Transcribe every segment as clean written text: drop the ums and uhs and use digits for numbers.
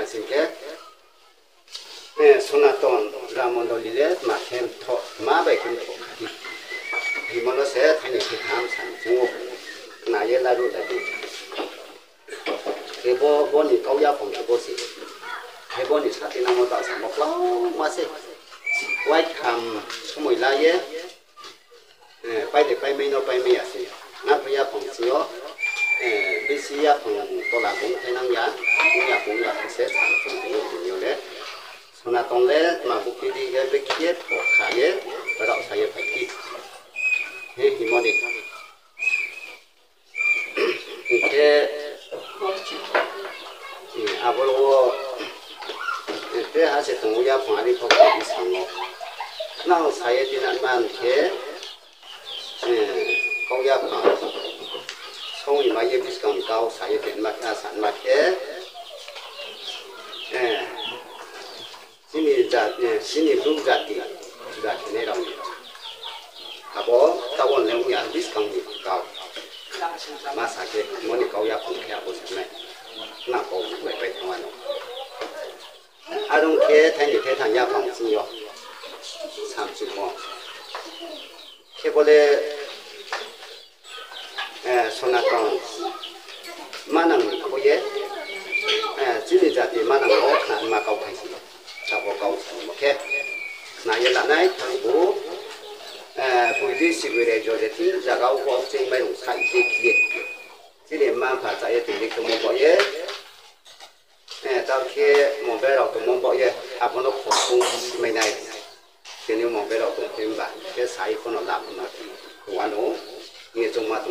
생게 네 소나톤 라몬돌리레 마템 토 마베킨 토 이모노세 타니 기탐 산중오 나예라루다디 개보 보니 거야 봉보시 개보니 사티나모다 사모클라우 마세 와이캄 소모일라예 빠이데 빠이메노 빠이메야세 나프야 봉시요 비시야 봉 돌아봉 태낭야 공야 그세 상중요래 소나톤레 마부키디게 베키에 포카예 바로 사예 파키 해 히모니 이게 아볼로 때 하세 동우야 봉아리 포카디 상어 나 사예 디나만 게 공야 봉 송이 마예 비스감 가오 사예 디나마 산마케 신이 루자티 자네라고 하고 타원 내용이야 비스감이 가오 마사게 뭐니 가오야 봉해하고 싶네 나고 왜 통하노 아동케 타니 대탄야 방지요 35 케볼레 소나톤 마낭 코예 진리자티 마낭 오칸 마카오 카이시 타고 가오 오케이 나예라나이 타고 부디 시그레 조제티 자가오 호칭 매용 사이티 키에 지리 만파자에 들리 그 뭐예 저렇게 뭐배로 또 뭐예 아번도 고통 매나이 괜히 뭐배로 또 뱀바 그 사이 코너 나쁘나 그와노 이게 정말 또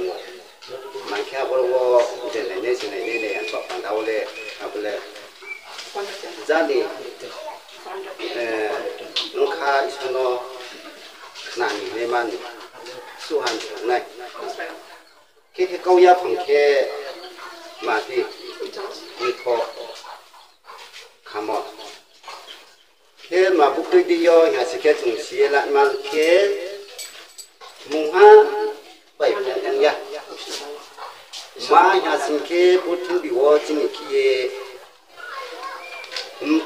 많게 하고 이제 내내 안 나올래 아블레 자니 누가 있어노 나니 내만 수한 네 그게 거야 방케 마디 이코 가모 걔 마부크디요 야스케 중시에라만 걔 뭉하 바이팬야 마 야스케 보트비워 진키에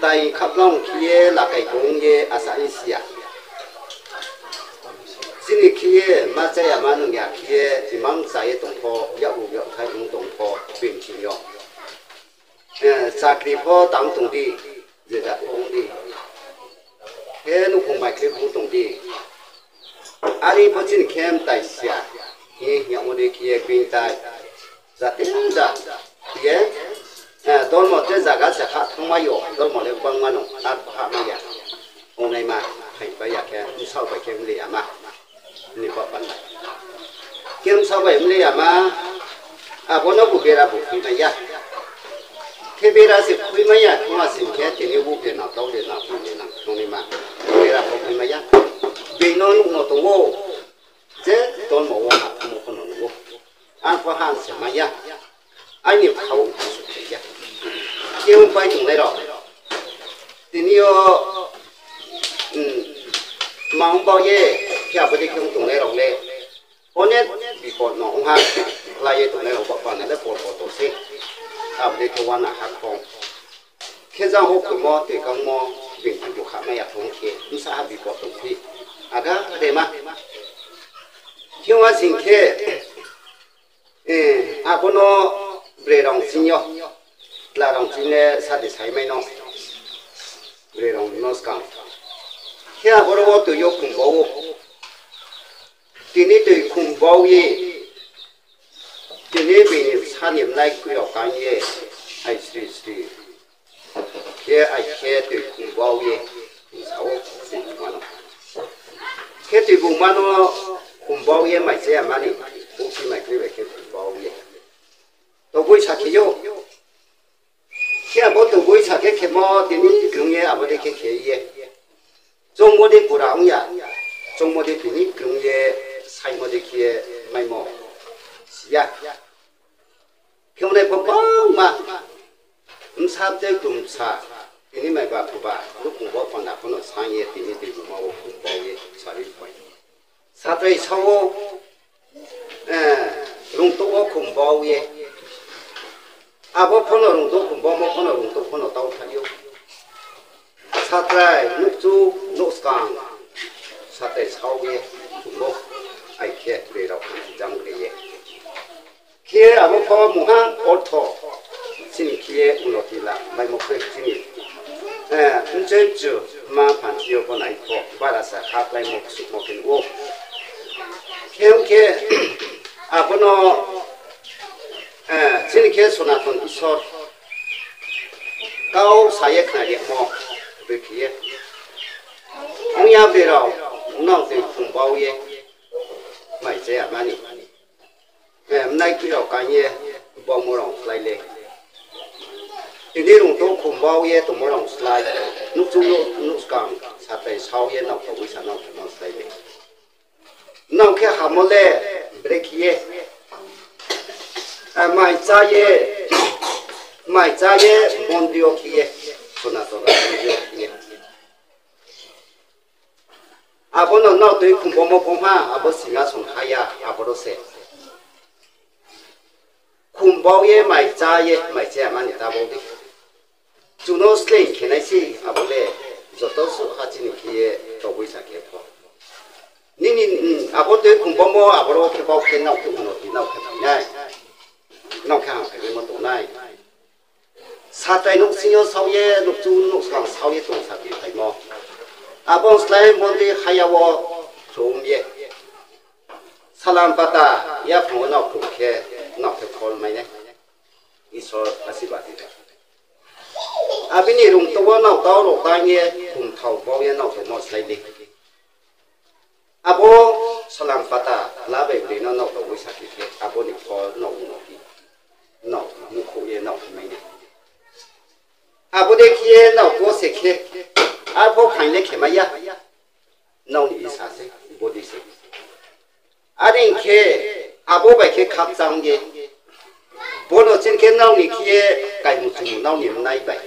ताई खपलों किए लाकाई गोंगे आसाइसिया सिनी किए माचाया मानुया किए इमाम साये तोंपो याबु या थाई उं तोंपो बिंचियो साक्री पो तांग तोंदी जेदा तोंदी हे नुखुं माइक्रे पो तोंदी आरि पचिन खेम ताइसिया हे यामुदे किए बिं ताइ जाते जा किए 돌모테 자가서 통마요 돌모레 빵만노 아파마야 오네마 하이바야케 사바케 밀리야마 니바반나 겸 사바에 밀리야마 아보노 부게라 부피마야 케베라시 부이마야 통하신 게 되니부게나 돌레나 부네나 오네마 부게라 부피마야 베노노 노토고 제 돌모와 모코노고 안파한세마야 아니 파우 수야 기운 빠이 동네로 드니어 망바에 피아버리 기운 동네로래 오늘 비고 농하 라예 동네로 빠빠는데 보도세 아버리 교환아 학공 계장 혹뭐 대강뭐 빙기도 가마야 통케 무사 비고 동피 아가 대마 기운아 신케 아보노 브레롱 신요 라롱 신네 사디 사이메노 브레롱 노스강 히아 보로고 또 요쿵보우 디니 또 쿵보우에 디니 비니 사님 나이 꾸요 강예 아이스리 게 아이케 또 쿵보우에 사오 마노 케티 부마노 쿵보우에 마이세야 마니 혹시 마이크리베 케 쿵보우에 또 보이 사케요 키아 보통 보이 사케 케모 되니 경예 아버지 케케예 종모데 부라웅야 종모데 되니 경예 사이모데 키에 마이모 야 경내 법방마 음사대 금사 되니 마이바 부바 공부 번다 번호 상예 되니 되고 마오 공부에 사리 보이 사도의 사오 롱토고 공부에 아버 번호롱도 공부 뭐 번호롱도 번호 따오 타요 Saprai, Nukzu, Nuskang, Sate Sauye, Tumo, I care to read out Jungle. Here, I will call Muhan or To, Sinikie, Unotila, my Mokri. Unjenju, Mampancio, when I talk, but as a half like Mokin Wolf. Here, Abono, Sinikie Sonaton is short. Cao saya kena dia mau berkira. Orang berau, nak tu kumpau ye, macam apa ni? Menaik kira kaya, bawa orang selai. Ini orang tu kumpau ye, tu orang selai. Nuk sekarang, sampai sahau ye nak tu bisa nak selai. Nak ke hamole berkira. Macam ye. Mai caye mondio kie, sonato mondio kie. Abono no tu kumpomo pomha, abo singa son haya, aboro se. Kumpoye mai caye mani tabodi. Juno sling kenai abole, jotosu hachini kie tobu sake po. Nini abote kumpomo aboro kebau kenau kuno tinau kenai. Nau kang kebimo tunai. Satai nuk sinyo sauye nuk tu nuk sang sauye tong sabi thai mo. Abong slai mondi hayawo chomye. Salam pata ya phone nok ke nok ke call mai ne. Isor asibati. Abini rum to nok taw ro ta nge kum thau bo ye nok mo slai li. Abo salam pata la be de no nok to wi sakit ke abo ni call nok ki. Nok mu ko ye nok mai ne. Abu de kie na ko se ke apo khan le ke maya no ni sa se bodi se arin ke abu ba ke khap chang ge bono chen ke no ni kie kai mu chu no ni nai bai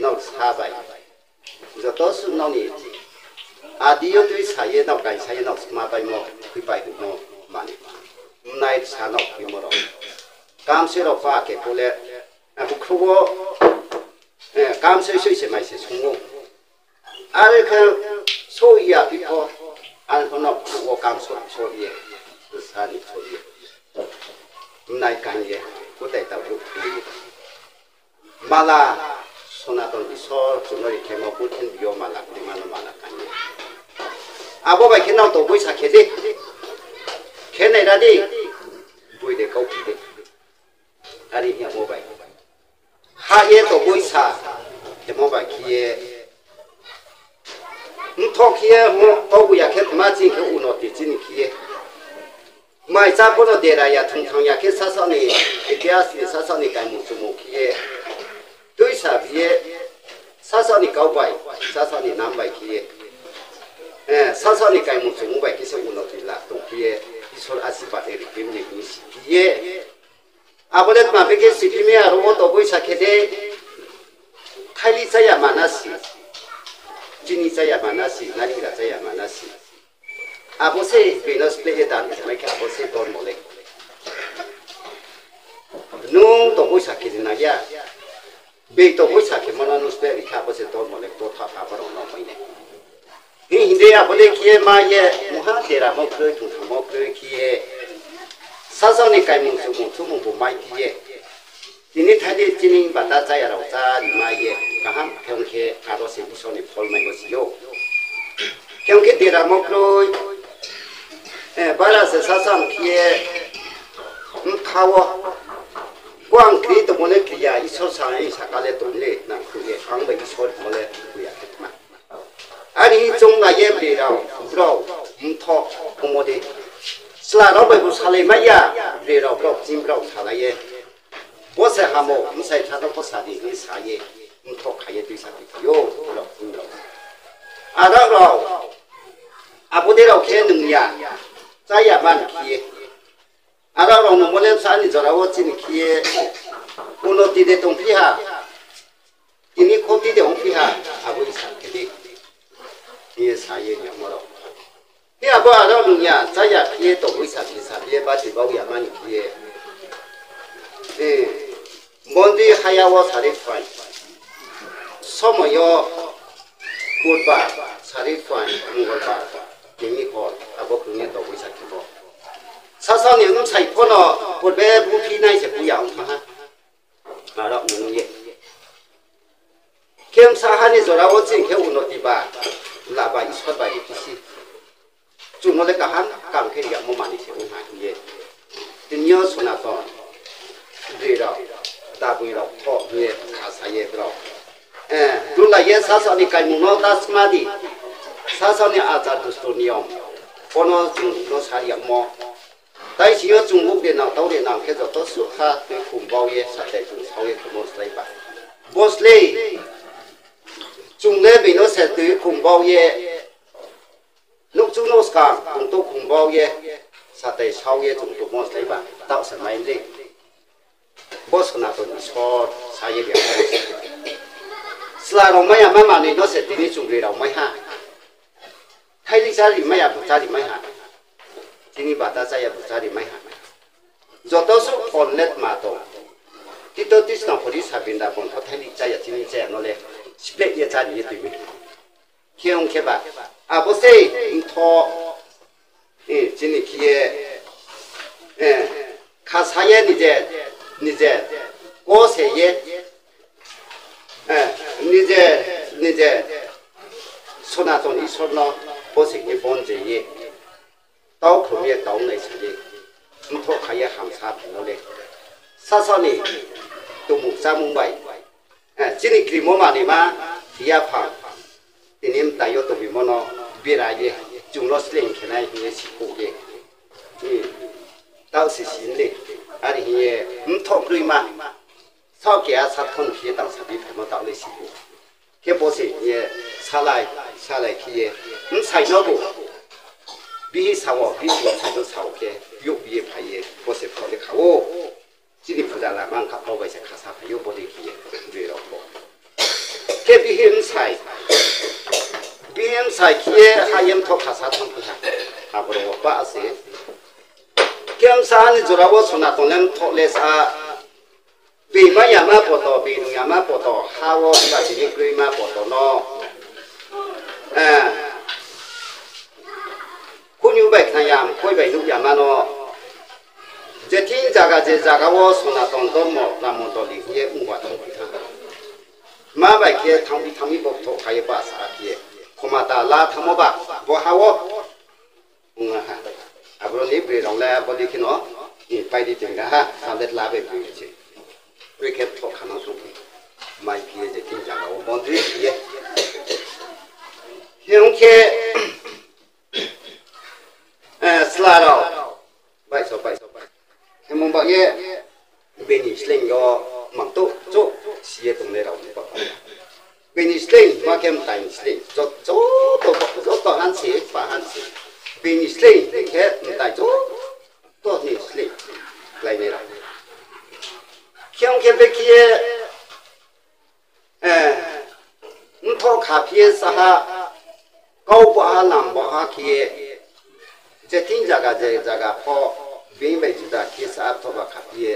no sa bai zo to su no ni adio tu sa ye no kai sa ye no ma bai mo kui bai mo ma ni nai sa no ki mo ro kam se ro fa ke ko le abu kho cảm thấy suy sẽ mai sẽ sung ngô, ai cái số ya bị có, ai có nộp có cảm số ye, sao đi số ye, nay cái ye, có thể tạo được cái gì, mà là số nào còn đi số chúng nó đi theo một bút thiên biểu mà là cái ye, à bố vậy khi nào tổ bôi sạch đi, cái này ra đi, bôi để câu đi, à đi nhà bố vậy. Hai tổ bôi sa, để mua bài kia, thọ kia mua tàu bùi cái mà chỉ cái uno thì chỉ kia, mai cha bữa nó để ra ya thằng thằng ya cái sa sa này, cái sa sa này cái một số một kia, đối sa kia, sa sa này cao bài, sa sa này năm bài kia, sa sa này cái một số một bài cái số uno thì là tổ kia, cái số asibat này cái này kia. Abolet ma bege sipime aro to boi sakede thali saya manasi jini saya manasi nari ra saya manasi abose venus play dan mai ka abose don mole nung to boi sakede na ya be to boi sakede mana nus pe ka abose don mole to tha pa ro no mai ne hi hinde abole kie ma ye muha tera mo kre tu mo kre kie sao này cái mùng sum bộ mai kia, thì nít thay đi chín bắt ta chạy ra ra đi mai kia, cả ham theo cái cà rốt xịt số này phơi mai bớt xíu, theo cái tiền là một rồi, bây giờ sẽ sao kia, tháo quang khí tụi mình kia, ít số sang ít sao cái tụi mình nè, kia ăn mấy số tụi mình kia cái mà, anh ấy trong ngày em đi đâu, thọ không có đi. Sla nó bởi vì sao lại mấy ya, vì rồi bọc chim bọc thà lại ye, bố sẽ ham mộ, không sẽ thà đâu bố sẽ đi cái sao ye, không thọ khai ye tuy sao đi, yo, bọc chim bọc, à đó rồi, à bố để đâu khen đừng ya, trái ya man kia, à đó rồi nó muốn lên sáng thì giờ đâu chín kia, uno đi để tung phi ha, ini không đi để tung phi ha, à bố sao cái đi, kia sao ye nhỉ mà đâu. Khi à bữa đó mình nhà trái nhà kia tổ quý sản kia ba chỉ bao giờ mà kia, món đi hay áo xài phải, sao mà yo ปวดบ่าสาริฟันมึงก็บ่าเก่งนี่พออาบอกคือเนี่ยตัววิสัยที่พอซาซอนเนี่ยต้องใส่พ่อเนาะปวดแบบผู้พี่นายเสียผู้ยาวมาฮะมาแล้วมึงเนี่ยเข้มสาหัสนี่จะเราจริงเข้มอุ่นตีบ่าลาบาอิสระบาอิสิจุนเราเลยกะหันกางแค่อยากมั่วมันนี่เสียอุ้งหายเนี่ยทีนี้ส่วนต่อดีเราตาบุยเราพ่อเนี่ยขาสายเราดูแลเยสาสนิกายมุนอตัสมาดีสาสนิอาจารย์ดุสตุนิยมพอนอจุนโนสาริยมอแต่ที่ยจุนมุกเดนเอาตัวเดนเอาแค่จะตัวสุขาเป็นคุมบ่าวเยสัตย์จุนสาวเยขโมยสไลบะบอสเลยจุนเล่เป็นโนเสตุคุมบ่าวเยลูกจุนโนสกาคุมตัวคุมบ่าวเยสัตย์สาวเยจุนตัวมอสไลบะตั้งสมัยเล็กบอสขนาดตัวนี้ชอบสายเดียวสลาเราไม่อยากไม่มาในโน้ตเสร็จทีนี้จุ่มเลยเราไม่ห้าไทยลิซ่าดิไม่อยากบุษาดิไม่ห้าทีนี้บาตาใจอยากบุษาดิไม่ห้าจอดตัวสุดคนเล็ดมาตัวที่ตัวที่สองคนที่สาบินดาบนเขาไทยลิซ่าอยากที่นี่ใจนั่นเลยสเปรย์ใจดีตัวนี้เขี้ยวเขี้ยวบ้าอาบุษย์อินทอที่นี่เขี้ยข้าสายนี่เจโกเสียนี่เจส่วนตอนนี้ส่วนน้องพอสิ่งที่บนเจี๋ยต้าขลุ่มเนี่ยต้าในสิ่งที่มันทุกข์ขยันหามซาเป็นเลยซาซานี่ตัวมุกซามุงใบจีนี่กรีโมมานี่มาที่ยาพังทีนี้มันตายตัวบิโมโนเบียร์เย่จุงรสเล่งแค่ไหนเฮียสิคุกเย่ต้าสิสินเลยอะไรเฮียมันทุกข์ด้วยมาชอบแก่สัตว์คนขี้ต่างสัตว์ที่ผมต่างเลยสิแค่พอสิเนี่ยชาไลขี้มันใส่โน้บุบีสาวบีสาวใส่ตัวสาวแก่ยุบบีพายพอสิพอดีเขาจีนี่พูดอะไรมันขับเอาไปใส่ขาสาพายุบดีขี้ดูเราพอแค่บีมันใส่ขี้หายังทอขาสาทั้งผู้ชายอาบรวบ้าสิแค่สานี่จุดเราสุนัขตรงนั้นทอเลสาปีมายามาปตอปีนุยามาปตอฮาวอบาจินิกรีมาปตอนอคุณยูเบกนายามคุยเบนุยามานอเจทิ้งจากาวสุนัตอนต้นหมอกลามตอลิเยอุวัตงพิธามาไปเคียทำมิบกโถขายภาษาเคียขมาตาลาธรรมบะบ่ฮาวฮะอับรนิบรีลองแล้วบดีขินอไปดีจังนะฮะทำเด็ดลาไปปีเชด้วยแค่ทอขนาดนี้ไม่เพียจะทิ้งจากเราบนที่เพียเฮียงแค่สลาเราไปสบเฮียมบอกเย่เป็นอิสเลนก็มันโตโจเสียตรงนี้เราเนี่ยบอกเป็นอิสเลนมาเข้มแต่อิสเลนโจตัวหันเสียฝ่าหันเสียเป็นอิสเลนแค่แต่โจตัวนี้อิสเลนไรเนี่ยเราเขียงเไปเขียมันพอขาเพียสหะเก้าบ่าลำบ่าเขียจะทิ้งจากพอวิ่งไปจุดที่สะอาดทว่าขาเพีย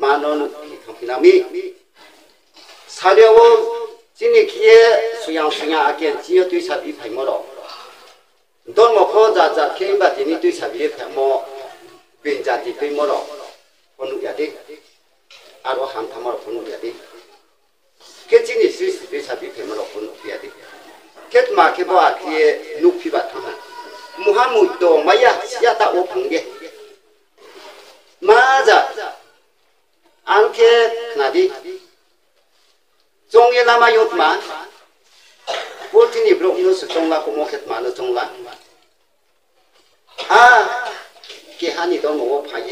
มานอนที่ทำพินามีสาเดียวที่นี่เขียสุยางอาเกนที่อยู่ด้วยชาบิไผ่หมดโดนหมอพ่อจะเขียนแบบนี้ด้วยชาบิไผ่หมดเป็นจัดที่เป็นหมดคนนู้นอย่างนี้อารมณ์หามทำอะไรคนนู้นอย่างนี้แค่ที่นี่สิ่งที่ชาบิไผ่หมดคนนู้นอย่างนี้แค่มาแค่ว่าแค่นุบพิบัติทั้งนั้นมุฮัมมัดโตมายาเสียตาโอพังเกมาจ้ะอันแค่นาดีจงเยลามายุดมาพูดที่นี่พระองค์สุดจงละกุโมเขตมาแล้วจงละเกี่ยนี่ต้องบอกว่าพาย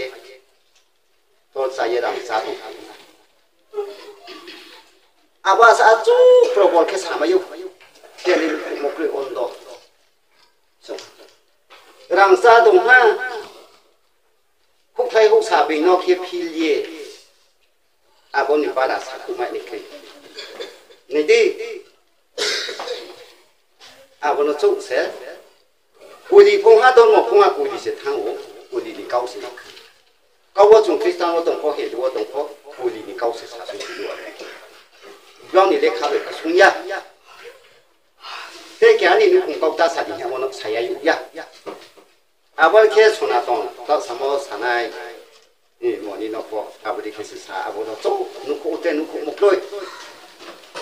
ตัวสายรำสาธุว่าสาธุพระองค์แค่สามายุเกี่ยนี่มุกเลยอ่อนโตรังสาตุฮะคุกไทยคุกสาบินอกเขียพิลเยบนนิบาราสักุมานิครีนี่ดีบนจุกเสกูดีพงฮาโดนหมกพงฮากูดีเสทั้งโอกูดีนี่เก้าสิเขาว่าจงคริสต์เราต้องพอเห็นดูว่าต้องพอกูดีนี่เก้าสิสาสุดด้วยย้อนนี่เล็กขาเลยกระสุนยา 대개 아니는 공격다 사진 하고는 사야유야. 아버지께 손아동 또 사모 사나이 이 뭐니 놓고 아버지께 사 아버도 또 놓고 어때 놓고 먹로이.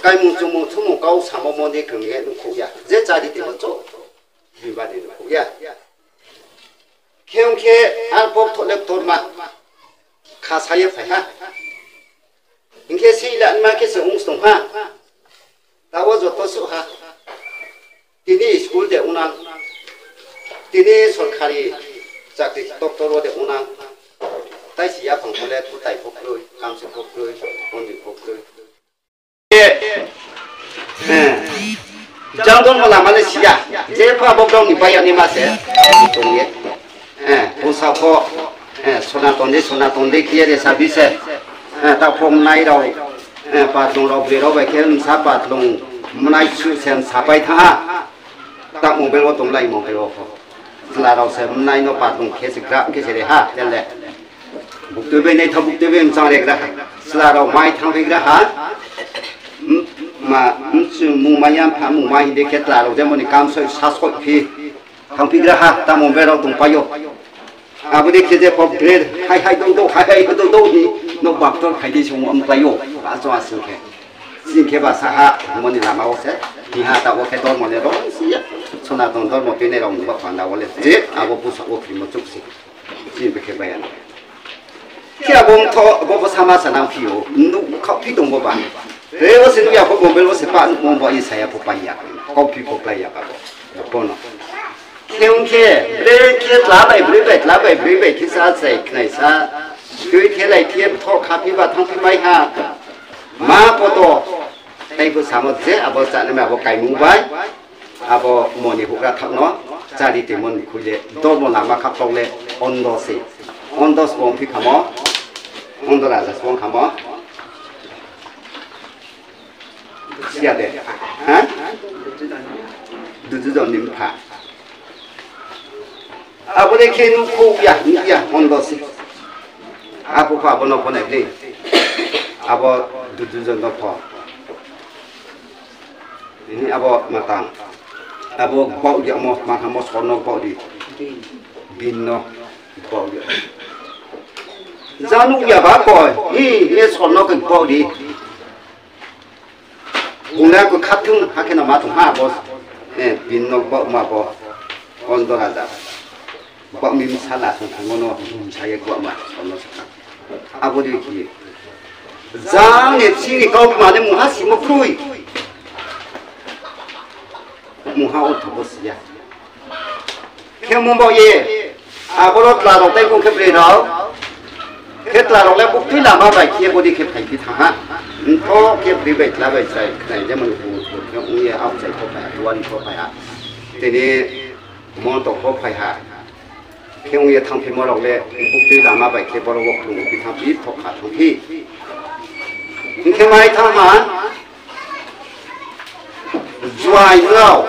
가이문 좀 투문 가우 사모모니 그런 게 놓고야. 제 자리 되면 또 위반이 놓고야. 개운케 알법 토랩 돌마 가사에 파야. 인게 세일안 마케서 웅스동하. 나와줘 또 수하. 디니 스쿨대 운항. 디니 설카리 자기 독도로대 운항. 다시 야방 볼래 투타이 복로이 감시 복로이 본디 복로이. 예. 장돈 몰라만은 시야. 제파 복동이 바야니 마세. 동예. 보사포 소나톤데 기에레 사비세 타폼 나이로 파통로 브레로 베켄 사파통 문나이츠 센 사파이타 딱 모벨로 동라이 모벨로 슬라로 세 문나이노 파통 케스그라 케세레 하 텔레 북도베네 타북도베 장레그라 슬라로 마이 탕베그라 하 무마얀 파 무마인데 케트라로 데모니 감소 사소피 탕피그라 하 타모벨로 동파요 아버지 계제 법 그래 하이하이 동도 너 박도 가이디 좀 엄빠요 아주 왔을게 신케 바사하 뭐니 남아오세 디하다 오케도 뭐네로 시야 소나동도 뭐 되네로 뭐 관다 원래 제 아버 부서고 그림 쪽시 신베케 바야 키아 봄토 보고 사마사랑 피요 누 커피 동고 봐 레오스 누야 보고 멜로스 반 뭐 이사야 보빠야 커피 보빠야 바보 보노 Kêu lá bài khi xa dậy này xa cứ thế này thiên thọ khá phi và thong phi bay ha má po to đây vừa sáng một thế à vừa sáng này mà vừa cày mùng vái à vừa mùa này cũng ra thằng nó ra đi tìm môn khui lệ tôi muốn làm mà khắp trong lệ on đó xuống phi khám ó on đó là xuống khám ó xe đấy hả được rồi niệm phạt 아버지 걔는 야 온도시 아부 아버 너 보내리 아버 두두전 너퍼 ini 아버 마땅 아버 바우디 아모 마하모 소노 바우디 빈노 바우디 자누야 바고 이 소노 그 바우디 오늘 그 같은 학회나 마통 하고 예 빈노 바우마고 온도라다 Bọc mình xa lạ thằng ngon saya gua mà còn nó sắc abu đi kia giá nghiệp chi thì câu mà nên mua hát xí một đuôi mua hao thổ bớt xí à khi mua bao nhiêu abu đó là đầu tay cũng khép lên đó khép là đầu tay bút phí làm bao bài kia abu đi khép thành cái thằng ha có khép đi bệt là bệt sai này cho mình phụ theo ông ye áo sai không phải quan không phải à thế nên món tổ không phải à khi ông ấy thằng phi mua lộc lệ, bút đi làm mà bài khi bao lâu cũng bị thằng phi thọc hạt thằng phi. Nhưng khi mai thằng hả, doài đâu,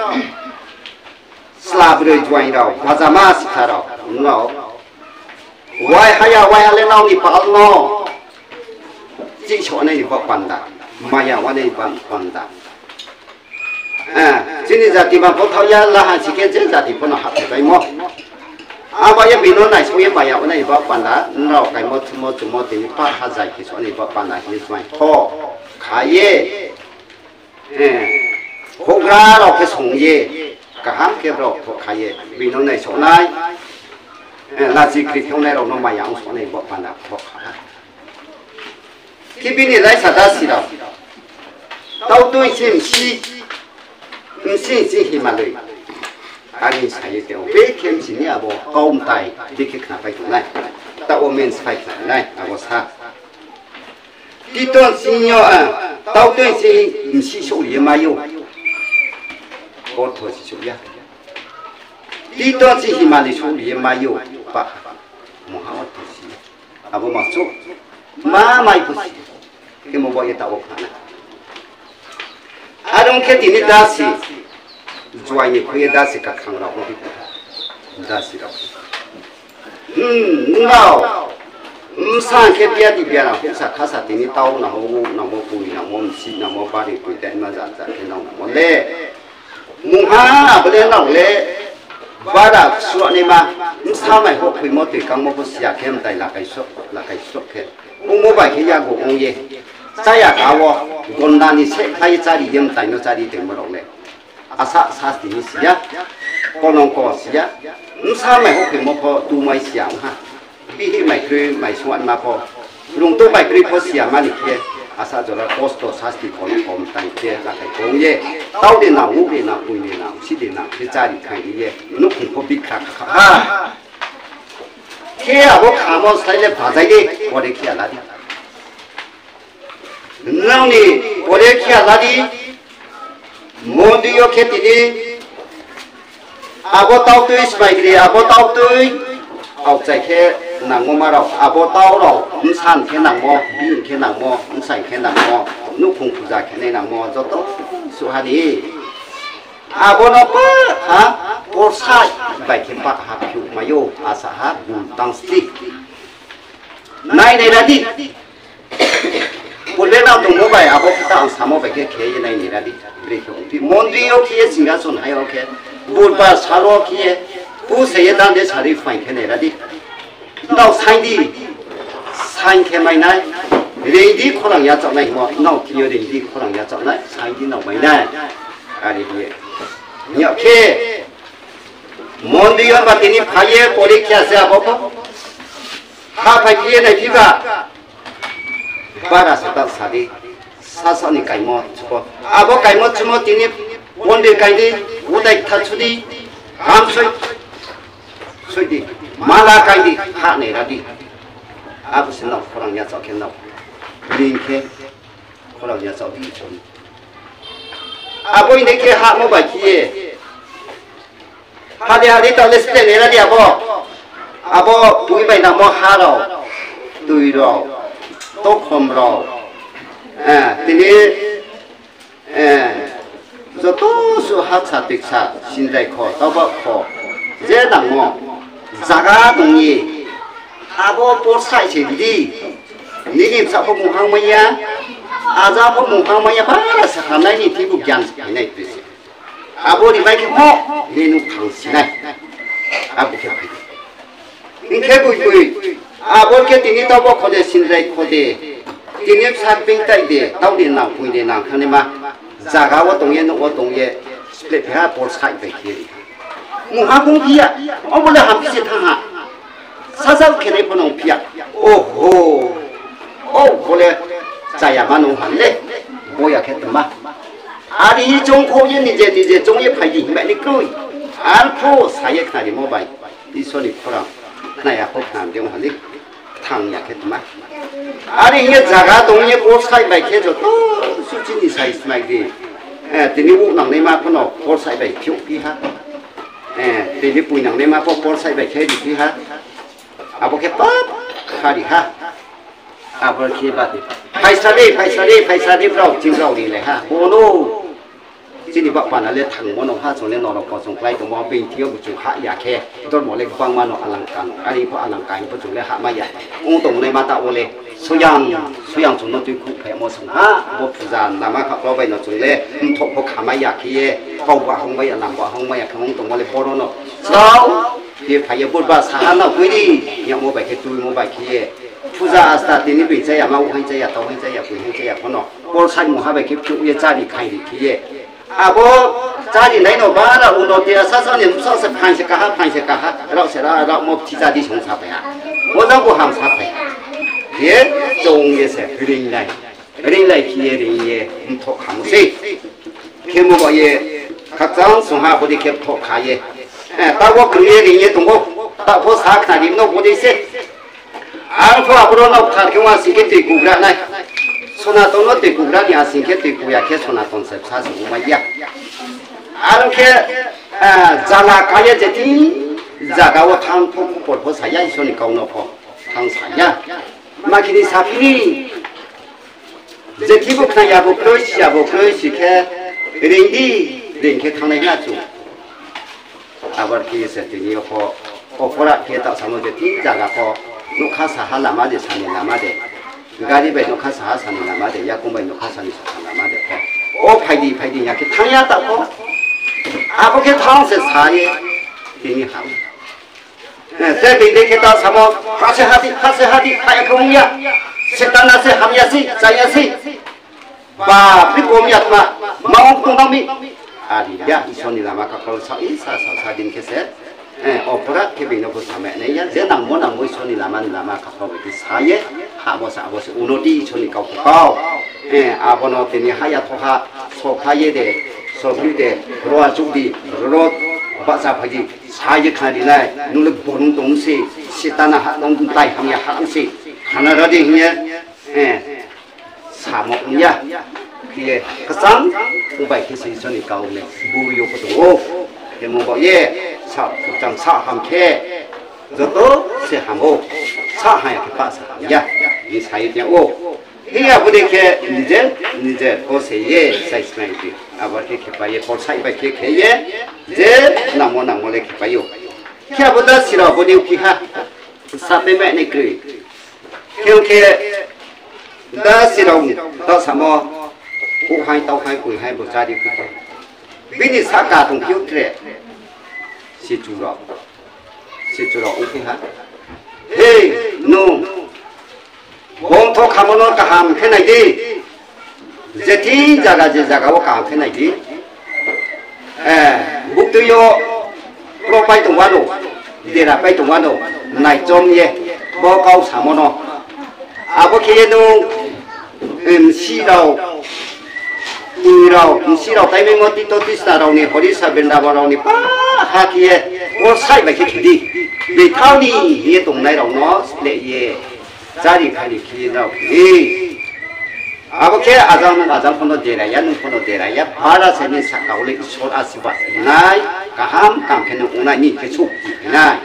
slab rồi doài đâu, pajama xả đâu, đâu. Wai haya lên nào đi bảo nó, chỉ chỗ này đi bảo quan đà, maya quan này bảo quan đà. Chỉ nên giờ thì bạn có tháo ra là hàng chỉ cái giờ thì bọn nó học cái mò. À bây giờ nó này số em bây giờ này bảo quản đã nó cái một thì phát hạ giải cái số này bảo quản đã như vậy thọ khai hỗ ra rồi cái sủng ye cả ham kia rồi thọ khai vì nó này số này là gì cái trong này rồi nó bây giờ số này bảo quản đã thọ khai khi bên này lại sao ta xí đâu tao tôi xem xí hi màเลยanh sai theo bé kem chỉ nhà bộ công tài đi cái khả phải này tao men phải này à bộ sa đi tuần sinh nhọ à tao tuần sinh sĩ số gì mà yêu có thôi sĩ số ya đi tuần sinh mà đi số gì mà yêu ba mua hao thôi sĩ à bộ mà số mà mai thôi cái một bộ gì tao khả này à đông cái gì đó sĩ Jual ni kau dah si kat kang rau ni, dah si rau. Ngau, sang ke biar di biar aku sa khasa tini tahu nama pui, nama si, nama bari pui dan mazat ke nama le. mùng ha bữa nay nào lẽ và đã suốt này mà sao mày học phải một từ căng một cái xia kem tại là cái sốt kẹt ông mua bài cái nhà của ông ye saya kawo gondani se thay cari dem tai no cari tem một lẽ asa sa thì xia con ông có xia sao mày học phải một cái tu mày xia ha bi mày cứ mày suốt mà po lùng tu mày cứ po xia mà đi kia asa cho là costo sasti con ông tai kia là cái công ye tao đi nào ngủ đi nào quỳ đi nào xí đi nào cái cari khai đi ye lúc không có biết khác ha kia bố khám một sai lệch phá giải đi có để kia là đi nào nè có để kia là đi muốn đi ok thì đi bố tao tôi phải đi bố tao tôi học giải kia nằm mò mà đâu bố tao đâu không san kia nằm mò biển kia nằm mò không sai kia nằm mò lúc không phụ giải kia này nằm mò cho tốt số hai đi bố nó bớt hả bố sai bài kia bạc hạt chịu mà vô sa hạt bùn tăng stick này là đi bố lên nào tụi mua bài bố tăng sao mua bài kia kia này là đi break không thì món gì ok xin ra son hay ok bố bà sao ok bố sẽ đang để xử lý phải cái này là đi nào sai đi sai cái mày này đi đi khó lòng nhà chọn này mà nào kia đi khó lòng nhà chọn này sai đi nào mày này đi đi nhớ kia món đi ăn bát ini phải có đi kia sẽ bố bố ha phải kia này chứ cả bara sata sadi sasa ni kai mo chupo abo kai mo chumo tini bonde kai di udai thachudi ram soi di mala kai di ha ne ra di abu sin no khorang ya chok ken no ling ke khorang ya chok di chon abo ni ke ha mo ba ki ha de ta le ste ne ra di abo tui bai na mo ha ro tui ro tốt không rồi thì rồi tốt số hát sát tích sát xin đại khó tao bảo khó dễ đằng ngọ zaga đồng nhỉ abo bớt sai chỉ đi ní sao không muốn hàng mấy ya ra không muốn hàng mấy ya ba là sao này ní thì cũng giang cái này thôi abo đi vay cái mỏ nên nó thằng xin này abo cái bụi bố kia tiếng tao bảo khó để xin lại khó để tiếng sát bên tay để tao đi nào quỳ để nào khăn mà giá cả của đồng yên nó của đồng yên split hai bộ sai về kia mua hàng công kia ông bố là hàng cái gì thằng hả sao sao cái này bọn ông kia bố là giải mà nó hẳn đấy bố ya cái tầm mà đi trong khu yên như trong yên phải gì mẹ đi cười phố sai cái này mua bài đi số đi phơi này không làm điều hẳn đi thằng nhà cái mà đi nghe 자가 동네 보사이 bài cho 또 수진이 사이 스마이디 thì nếu nằng này mà có nó 보사이 bài phiếu đi ha thì nếu bùi nằng này mà có 보사이 bài chơi đi ha bố cái bắp ha đi ha bố kia bắt đi phải xa đi vào chim vào đi này ha bố nô chỉ đi bắt bạn là lấy thằng món nó ha xong lên nó có xong lại tụi món bình thiếu một chút hạ giả khe tôi muốn lấy quang mà nó ăn cắn đi có ăn cắn có chút lấy hạ mà giả ông tổng này mà tạo lên số yang chúng nó tuy cũng phải mua xong ha bố phụ già làm mà họ vậy nó chúng lấy thuộc họ khám mà giả kia câu quả không bây giờ làm quả không bây giờ không tổng lấy bó nó sao thì phải bút ba sáng nào quý đi nhận mua bài cái túi mua bài kia phụ già start thì bị chơi mà uống chơi tao uống chơi quỳ uống chơi con nó bố xanh mua hai bài cái chụp ye ra đi khai đi kia bố gia đình này nó ba là uống đồ tiền sao niệm sao sẽ phanh sẽ cả rồi sẽ ra một chỉ gia đi sống sao vậy bố giáo của hàng sao vậy thế trông như sẽ rình này kia rình ye thuộc hàng gì khi mua gọi ye các giáo sống hạ bố đi kẹp thuộc khai ye tao có cứ ye rình ye tung bố tao có sáng này điểm nó bố đi xe anh phụ bố nó thằng cái gì cái tiền cục ra này 소나톤 어때 국가니 아신게 때 구야케 소나톤 셉사스 우마야 아르케 자라 가야 제티 자가와 탕포 포포 사야 이소니 가오노포 탕사야 마키니 사피니 제티부 그냥 야부 크로시케 링케 탕내야주 아버키 세티니오포 오포라 케타 사모제티 자가포 누카사 할라마데 사니라마데 गाड़ी बैठो खासा हासानी लामा दे या कुंबाई नो खासानी साना लामा दे ओ फाइदी या के थाया ता को 아버 그 당시 사이 되니 함 제비데 kita sama hati kayak kumya setanase hamyasi sayasi ba pikomya ma mau kungami ari ya isoni lama kakal sa din keset opera kebino ko sama ne ya je nang mo isoni lama kakal ki saye habos unodi isoni kau abono teni haya thoha sokhaye de sobyude roa judi ro basa phaji 사이 칼이나 눈을 보는 동시 시다나 하동 따이 함야 하동시 하나라디 예 사목냐 그게 그상 우바이 계시선이 가오네 무료고도 대모고 예 사장 사함케 저도 세함오 사하야게 빠사야 이 사이냐오 해야 부대케 이제 보세요 사이스나이디 아버지 개파에 볼사이바 개개에 제 나모나모레 개파요 캐보다 싫어 보니 피하 사페메 니크리 캐오케 다 싫어 다 사모 우하이 따하이 구이하이 보자리 그거 비니 사카 동피우트레 시주로 우피하 헤이 노 봉토 가면은 가함 캐나이디 제티 자가고 가함 캐나이디 목도요 프로파이 동와도 이데라 파이 동와도 나이 좀예 뭐가우 사모노 아버케는 시라오 시라오 타이밍 어디 또 디스나라오니 허리사 벤다바라오니 빠 하기에 오 사이바 키디 네 타우니 예 동나이라오노 스레예 자리 가리 기다오 아버케 아장 폰도 데라야 눈 폰도 데라야 바라세니 사카올레 소아시바 나이 가함 감케는 오나니 계속 나이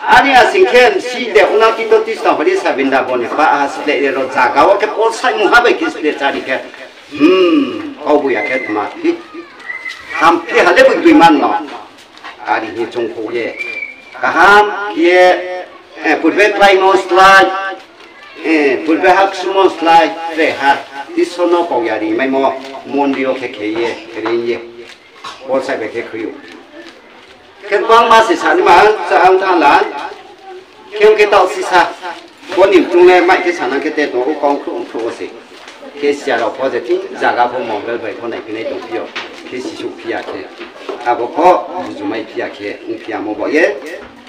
아니야 생켄 시대 오나기도 디스나 허리사 벤다보니 빠 스레로 자가오 케 볼사이 무하베 키스레 자리케 어부야 개트마피 함피 할레부 두이만노 아리니 종고에 가함 기에 불베 프라이모스라이 불베 학수모스라이 레하 디소노 보야리 마이모 몬디오 케케예 그린예 볼사베 케크유 켄광 마시 사니마 자앙탄란 켄케타오 시사 본님 중에 마이케 사나케 때도 우광크웅 크고시 케시아로 포제티 자가포 몽벨베 코네 비네 동피요 케시슈피아케 아보코 주마이 피아케 우피아 모보예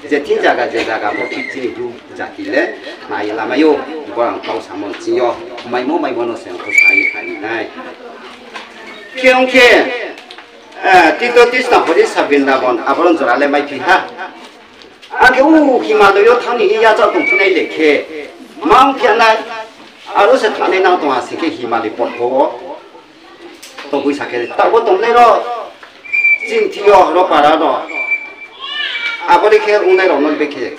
제티 자가 뭐 피티니 두 자기레 마이라마요 이거랑 가우사몬 지요 마이모노 센코 사이 하이나이 케옹케 티토 티스타 포리사 빈다본 아브론 조랄레 마이 피하 아게 우 히마도요 타니 이야자 동프네 레케 마음피아나 아로세 타네 나도 하세게 히말리 뽀뽀 또 부이사케 따고 동네로 진티요 로 파라도 아버리케 운네로 놀베케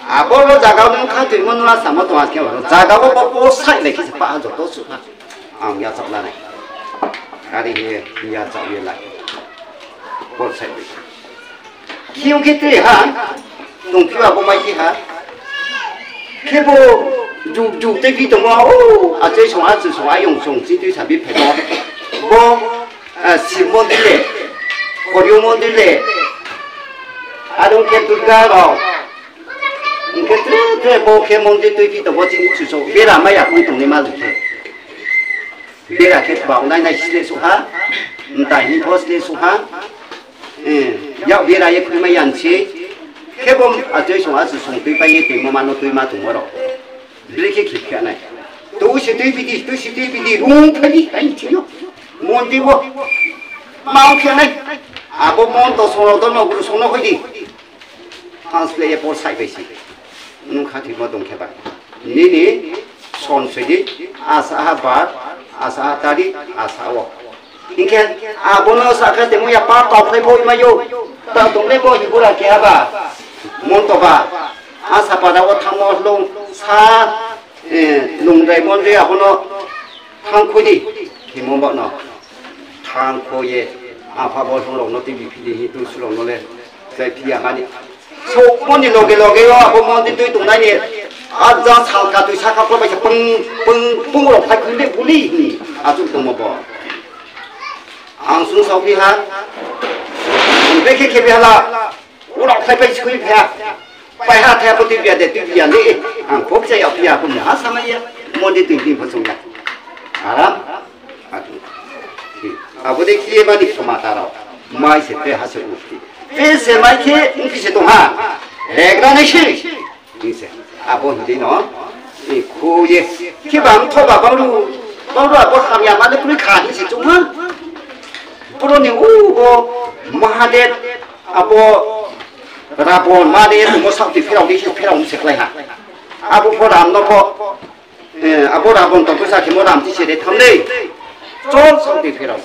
아버로 자가는 카드 문나 사모도 하게 와 자가고 뽀뽀 사이레 키스 빠져 또 수파 아야 잡라네 아리게 이야 잡이라 볼세 키용케테 하 동피와 보마이키 하 케보 주 대비 동어 아제 송아즈 송아용 송지들 사비 패도 뭐 시몬들레 고려몬들레 아동케 둘가로 이게 트레 보케몬들 대비 또 뭐진 주소 베라마야 공동네 말게 베라케 바운나이나 시대 수하 다히 포스데 수하 야 베라에 그만 양치 케봄 아제 송아즈 송들 바에 대모만노 되마 동어로 이렇게 깊게 하나 도시 대비디 롱파리 아니지요 뭔디고 마음편에 아버 몬도 손으로도 먹으로 손을 허디 한스레에 볼 사이베시 눈카티 뭐 동케바 니니 손수디 아사하다리 아사워 이게 아버노 사카 때문에 빠따 보이마요 다 동네 뭐 이거라 개봐 몬도바 아사바다고 탕모롱 사 농대본데 하고는 탕코디 김원버너 탕코에 아파버스로 노티비 피디 두스로 노래 세피야가니 속본이 로게요 아버mon디 또 동나니 아자 살까도 사카고 막 뻥뻥뻥으로 파근데 물리 아주 동모버 앙순 서비하 왜 이렇게 개비하라 우럭 배 수입 해 빨하 태포 뒤비야 돼 뒤비야 네 복제 옆이야 보면 아사마야 뭔데 뒤비 보송야 알아 아버지 기회만이 토마타라 마이세 때 하셔 웃기 배세 마이케 인기세 동하 애그라네 시 인세 아버지 너 이 고예 기방 토바 바로 아버 하미야 마데 뿌리 가니시 좀한 부러니 우고 마하데 아버 라본 마데 뭐 상티 필요 색라이하 아버 보람 너고 아버 라본 또 부사 기모람 티시레 탐네 좀 상티 필요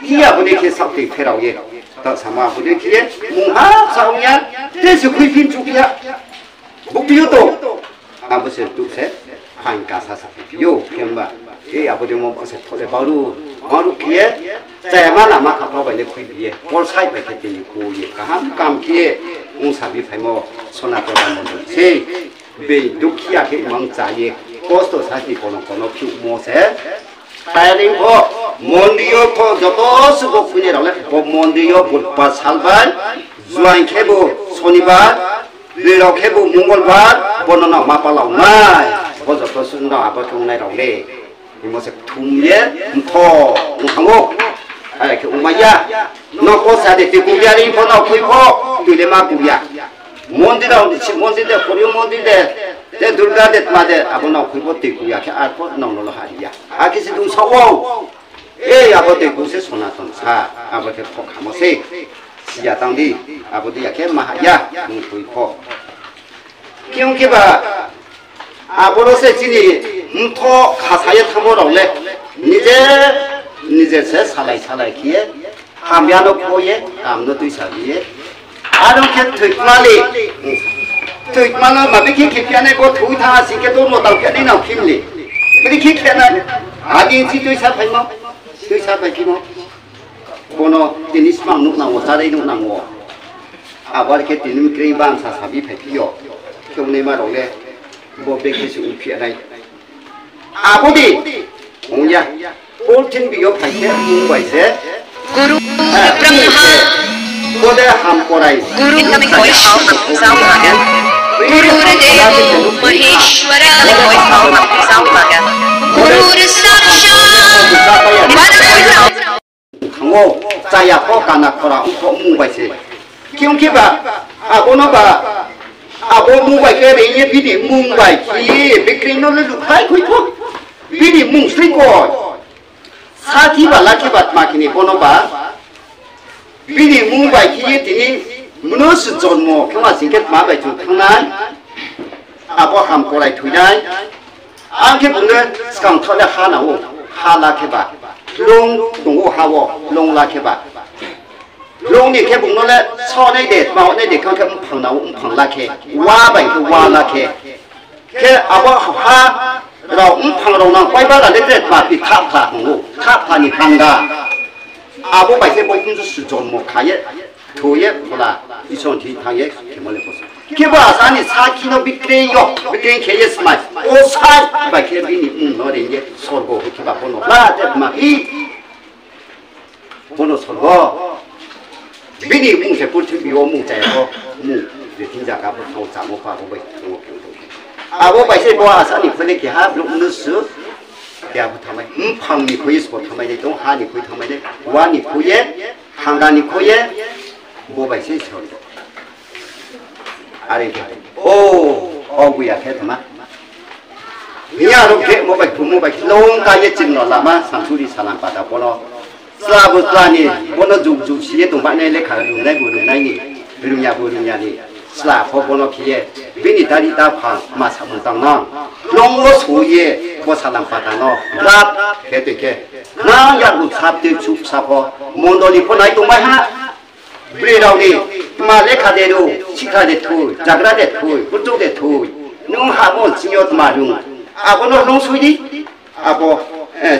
기야 보니 기 상티 필요예 더 사마 보니 기에 뭉하 사오냐 대수 쿠이핀 주기야 목비요도 아버지 두세 한가사사 요 겸바 이 아버지 뭐 어서 토레 바로 기에 자야만 아마 가파가 내 쿠이비에 볼 사이 백했더니 고예 가함 감기에 웅사비 페모 소나토라 모두 세 베 두키야 게 망자예 코스토 사티 코노 피 모세 타이링고 몬디오 포 저토스고 군이라래 몬디오 볼파 살반 주안 케보 소니바 이렇게 보 몽골바 번호나 마팔라우 마이 거저 거순나 아버통나이라우래 이모세 툼예 토 우상고 이렇게 우마야 너 고사데 티구비아리 번호 쿠이코 둘레마 구비야 몬디라운데 치 몬디데 코리오 몬디데 데 둘가데 마데 아버나 쿠이코 티구야 케 알포 나오노로 하리야 아키시 둥 서고 에 아버데 구세 소나톤 사 아버데 포카모세 siya tangdi abu dia ke mahaya mungkui po kiong ke ba abu ro se chini mtho khasaye thamo ro le nije se salai kiye hamya no koye amno tui sabiye aro ke thuikmale ma bi ke piane ko thui tha si ke to no taw ke ni na khimli bi ke khena agi chi tui sa phaimo tui sa pai kimo bono tinis mang nuk nang sa dei nuk nang wo abar ke tinim krei bang sa sabi phepio kyong ne ma ro le bo be ke su phi anai abodi ongya poltin bi yo phai ke mu bai se guru brahma bode ham korai guru incoming voice of sound wagon guru dev maheshwara voice of sound wagon guru sakshat ngô zaya po kana khora ko mu bai se kyong ke ba abono ba abo mu bai ke re ye bi di mu bai ki bikri no le lu khai khoi tho bi di mu sri ko sa thi ba la ke ba ma kini bono ba bi di mu bai ki ye ti muno su jon mo khama sing ke ma bai chu thang nai abo ham ko lai thui nai ang ke bu ne skang tho le ha na wo ha la ke ba long 동고 하고 long la ke ba long ni ke bung no le so nei de ma nei de khang khang phang na phang la ke wa bai ke wa la ke abo ha ro phang ro na kwai ba la de de ma pi tha pha ni phang ga abo bai se bo kun su jon mo kha ye to ye phola i son thi thang ye ke mo le ko ke ba sa ni sa ki no bikre ke ye smai o sa ba ke bi ni no de ye sorgo ke ba bono la de ma i bono sorgo bi ni mu se pu thi bi o mu tai ko mu de tin ja ka bo thau cha mo pa bo bai mo ke to abo bai se bo sa ni phone ke ha lu nu su ya bu thamai phang ni khoi so thamai de dong ha ni khoi thamai de wa ni khoi ye hang ga ni khoi ye bo bai se so 아래 오 어구야 개더마 미야로 개 모바이 부모바이 롱가에 찐노라마 상수리 사람 받아 보노 슬라부슬라니 보노 죽시에 동반에 레카 롱나이 부르나이니 부르냐니 슬라포 보노 키에 비니 다리다 파 마사문당나 롱로 소예 보 사람 받아노 랍 개되게 나야루 삽들 죽사포 몬돌리 포나이 동바하 브레라우니 마 레카데로 시카데 투 자그라데 투 부쪽데 투 농하고 지요드 마룽 아고노 농수이 아고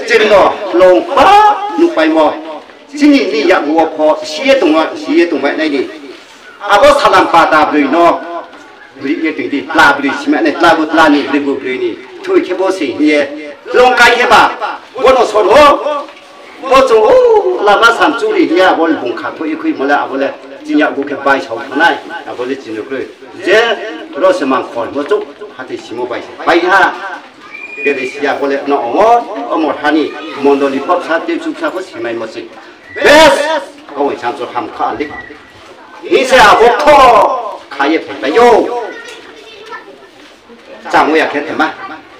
찐노 농파 누파이모 진이니 야고포 시에 동화 나이니 아고 사람 바다 브리노 브리게 되디 라브리 시메네 라부틀라니 리부 브리니 투 케보시 예 농카이케바 고노 소로 我中哦，那么三处理呀，我龙卡头一块没了，啊不嘞，今年我给摆炒出来，啊不嘞，今年个这老是蛮看我中，还得什么摆摆下，别的是呀不嘞，那我他呢，蒙到你泡茶对煮茶不是没么事，别，我为啥做ham看的？你是啊，我靠，开业赔不哟，咱我也看什么，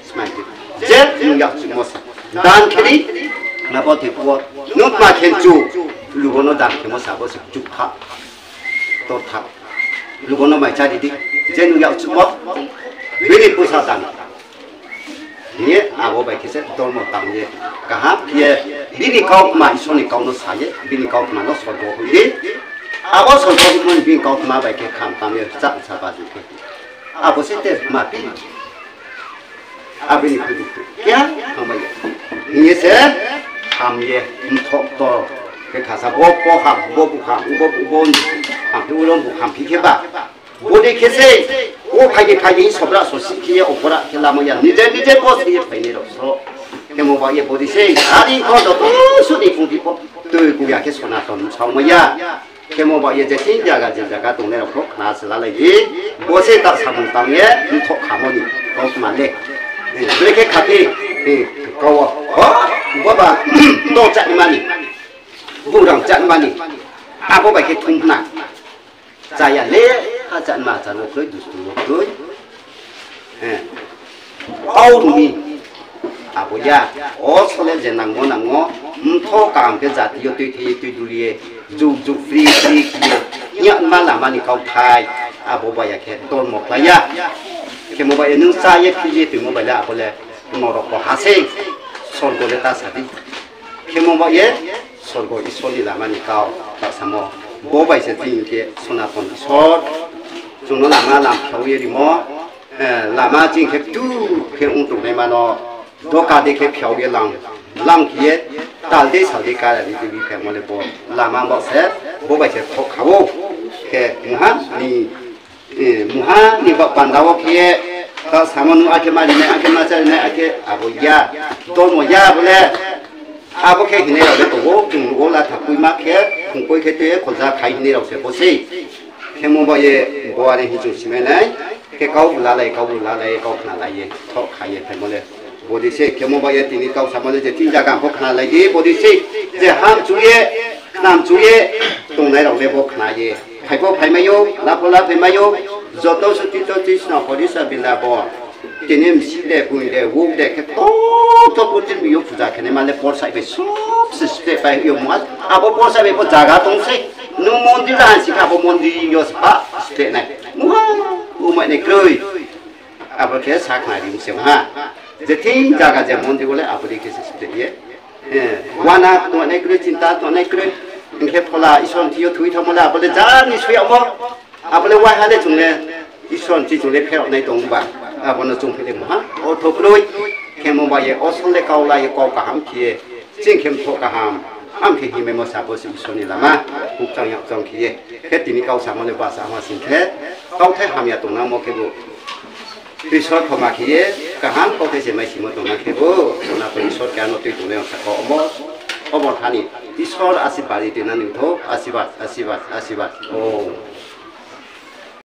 什么的，这你要什么事？dan kiri na bo te po no ma khen chu lu go no dan ke mo sa bo se chu kha to tha lu go no mai cha di di je nu yao chu mo wi ni pu sa dan ni a bo bai ke se to mo tang ye ka ha ye bi ni kau ma so ni kau no sa ye bi ni kau ma no so do hu ye a bo so do hu ni bi kau ma bai ke kham tam ye cha cha ba di ke a bo se te ma bi abini kudu kya amaya ini se hamye mthok to ke khasa bo ha bo bu ha bo ham tu long bu ham phike ba bo de ke se o phai sobra so sikhiye opora ke la moya nije bo se ye phai ne ro so ke mo ba ye bo de se ari ko do su ni fu di po tu ku ya ke sona ton chong moya ke mo ba ye je tin jaga tong ne ro ko khna se la lai ji bo se ta sa tang ye mthok ha mo ni ko ma le mereka kaki, kau, bapa, tu cak mani, burang cak mani, apa baik itu nak, saya le, cak macam lokoi, lokoi, kau ni, apa ya, oh soalnya jenang mo, thô càng cái giá tiêu tùy đuôi, dù free kia, nhận mà làm anh kau thay, apa baik itu tôn một cái ya. Ke mobile nung saya kiri tu mobile apa le norok ko hase sol ko leta sadi ke mobile sol ko isoli lama ni kau tak samo mobile se tin ke sona ton sol suno lama lam khau ye mo lama jing ke tu ke untuk ne mano doka de ke phau ye lang ki dal de sa de ka ri bi ke mo le bo lama mo se mobile se thok khao ke muha ni bak pandawa kie tak sama nu ake mari ne ake macam ne ake abu ya ton mo ya boleh abu ke hine ro to go tung go la thapui ma ke khung koi ke te khoza khai hine ro se bosi ke mo ba ye bo ane hi chu sime nai ke kau la lai kau khna lai ye tho khai ye mo le bodi se ke mo ba ye tini kau sama le je tin ja ga ko khna lai ye bodi se je ham chu ye nam chu ye tung nai ro le bo khna ye phải có phải mấy yo, là phải mấy yo, giờ tôi sẽ tiếp tục nào phải đi sao bên là bỏ, cho nên mình để bùi để vô để cái tốt bút trên bị yo phụ gia cái này mà lấy bỏ sai phải sốt, sẽ phải yo mất, bỏ sai phải bỏ giá cả东西, nếu muốn đi ra thì phải muốn đi yo spa, sẽ này, mua mấy này cười, cái xác này đi xem ha, giờ thì giá cả giờ muốn đi gọi là đi cái sẽ đấy, wana tuan này cười cinta tuan này cười Ingke pola ison tiyo thui thamola boleh jalan isui amo boleh wah hale jungle ison ti jungle pheo nei tong ba bono chung phele mo ha o thokroi kemo ba ye osol le kaula ye ko ka ham khie jing kem tho ka ham am khe hi me mo sa bo si ison ni lama uk chang yak chang khie ke tini kau sa mo le ba sa ma sin khe kau the ham ya tong na mo ke bo isot khoma khie ka ham ko the se mai si mo tong na khe bo na ko isot ka no tui tong ne sa ko mo 어머 하니 이 서울 아시바리 되는 거 아시바 오